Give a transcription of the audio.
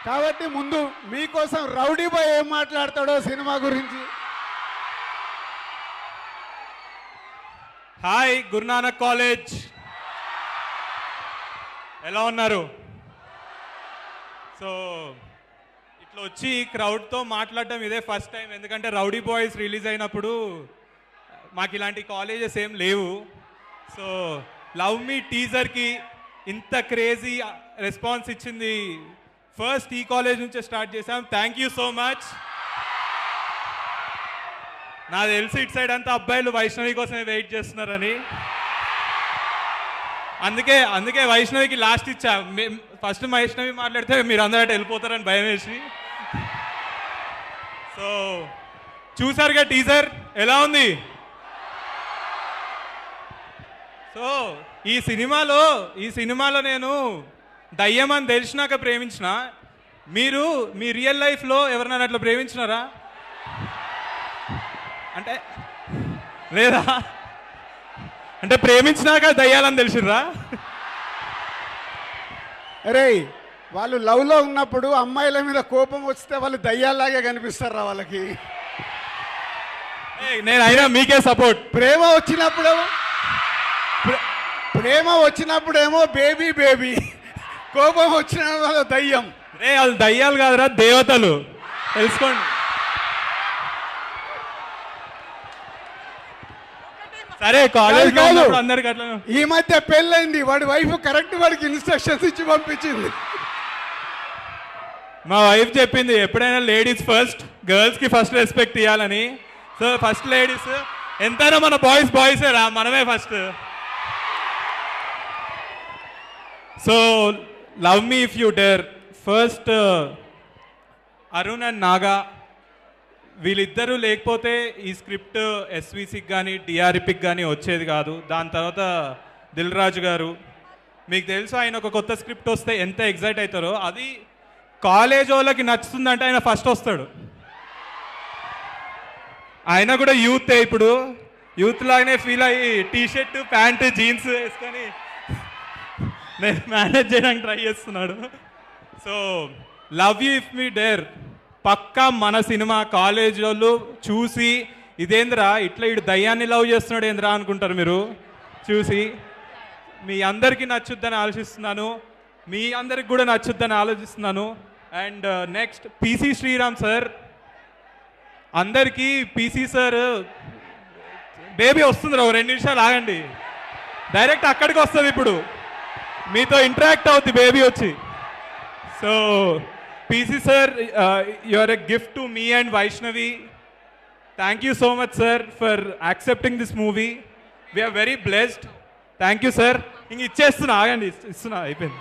కాబట్టి ముందు మీకోసం రౌడీ బాయ్ ఏం మాట్లాడతాడో సినిమా గురించి. హాయ్ గురునానక్ కాలేజ్, ఎలా ఉన్నారు? సో ఇట్లా వచ్చి క్రౌడ్తో మాట్లాడటం ఇదే ఫస్ట్ టైం. ఎందుకంటే రౌడీ బాయ్స్ రిలీజ్ అయినప్పుడు మాకు ఇలాంటి కాలేజెస్ ఏం లేవు. సో లవ్ మీ టీజర్కి ఇంత క్రేజీ రెస్పాన్స్ ఇచ్చింది ఫస్ట్ ఈ కాలేజ్ నుంచే స్టార్ట్ చేసాం. Thank you so much. నాకు తెలిసి ఇటు సైడ్ అంతా అబ్బాయిలు వైష్ణవి కోసమే వెయిట్ చేస్తున్నారని, అందుకే వైష్ణవికి లాస్ట్ ఇచ్చా. ఫస్ట్ వైష్ణవి మాట్లాడితే మీరు అందరూ వెళ్ళిపోతారని భయం వేసి. సో చూసారుగా టీజర్ ఎలా ఉంది? సో ఈ సినిమాలో నేను దయ్యం అని తెలిసినాక ప్రేమించిన. మీరు మీ రియల్ లైఫ్లో ఎవరినైనా అట్లా ప్రేమించినారా? అంటే లేదా అంటే ప్రేమించినాక దయ్యాలని తెలిసిర్రా? అరే వాళ్ళు లవ్లో ఉన్నప్పుడు అమ్మాయిల మీద కోపం వస్తే వాళ్ళు దయ్యాల్లాగే కనిపిస్తారా వాళ్ళకి? నేను అయినా మీకే సపోర్ట్. ప్రేమ వచ్చినప్పుడేమో బేబీ బేబీ, కోపం వచ్చిన వాళ్ళ దయ్యం. రే వాళ్ళు దయ్యాలు కాదురా, దేవతలు, తెలుసుకోండి. సరే కాలేజ్ కాదు అందరికి అట్లా. ఈ మధ్య పెళ్ళైంది, వాడి వైఫ్ కరెక్ట్ వాడికి ఇన్స్ట్రక్షన్స్ ఇచ్చి పంపించింది. మా వైఫ్ చెప్పింది ఎప్పుడైనా లేడీస్ ఫస్ట్, గర్ల్స్కి ఫస్ట్ రెస్పెక్ట్ ఇవ్వాలని. సో ఫస్ట్ లేడీస్, ఎంతైనా మన బాయ్సే రా, మనమే first. So love me if you dare. First Arun and Naga, వీళ్ళిద్దరూ లేకపోతే ఈ స్క్రిప్ట్ ఎస్విసికి కానీ డిఆర్పికి కానీ వచ్చేది కాదు. దాని తర్వాత దిల్ రాజు గారు, మీకు తెలుసు ఆయన ఒక కొత్త స్క్రిప్ట్ వస్తే ఎంత ఎగ్జైట్ అవుతారో. అది కాలేజ్ వాళ్ళకి నచ్చుతుందంటే ఆయన ఫస్ట్ వస్తాడు. ఆయన కూడా యూతే, ఇప్పుడు యూత్ లాగానే ఫీల్ అయ్యి టీషర్ట్ ప్యాంటు జీన్స్ వేసుకొని నేను మేనేజ్ చేయడానికి ట్రై చేస్తున్నాడు. So love you if me dare పక్కా మన సినిమా. కాలేజ్ వాళ్ళు చూసి ఇదేంద్రా ఇట్లా ఇటు దయ్యాన్ని లవ్ చేస్తున్నాడు ఏంద్రా అనుకుంటారు మీరు చూసి. మీ అందరికీ నచ్చుద్దని ఆలోచిస్తున్నాను, మీ అందరికి కూడా నచ్చుద్దని ఆలోచిస్తున్నాను. And next PC Sriram sir, అందరికీ పీసీ సార్ బేబీ వస్తుంది రా, 2 నిమిషాలు ఆగండి, డైరెక్ట్ అక్కడికి వస్తుంది. ఇప్పుడు మీతో ఇంటరాక్ట్ అవుద్ది బేబీ వచ్చి. So PC sir, you are a gift to me and Vaishnavi. Thank you so much sir for accepting this movie. We are very blessed. Thank you sir. ఇంక ఇచ్చేస్తున్నా, ఆగండి, ఇస్తున్నా, అయిపోయింది.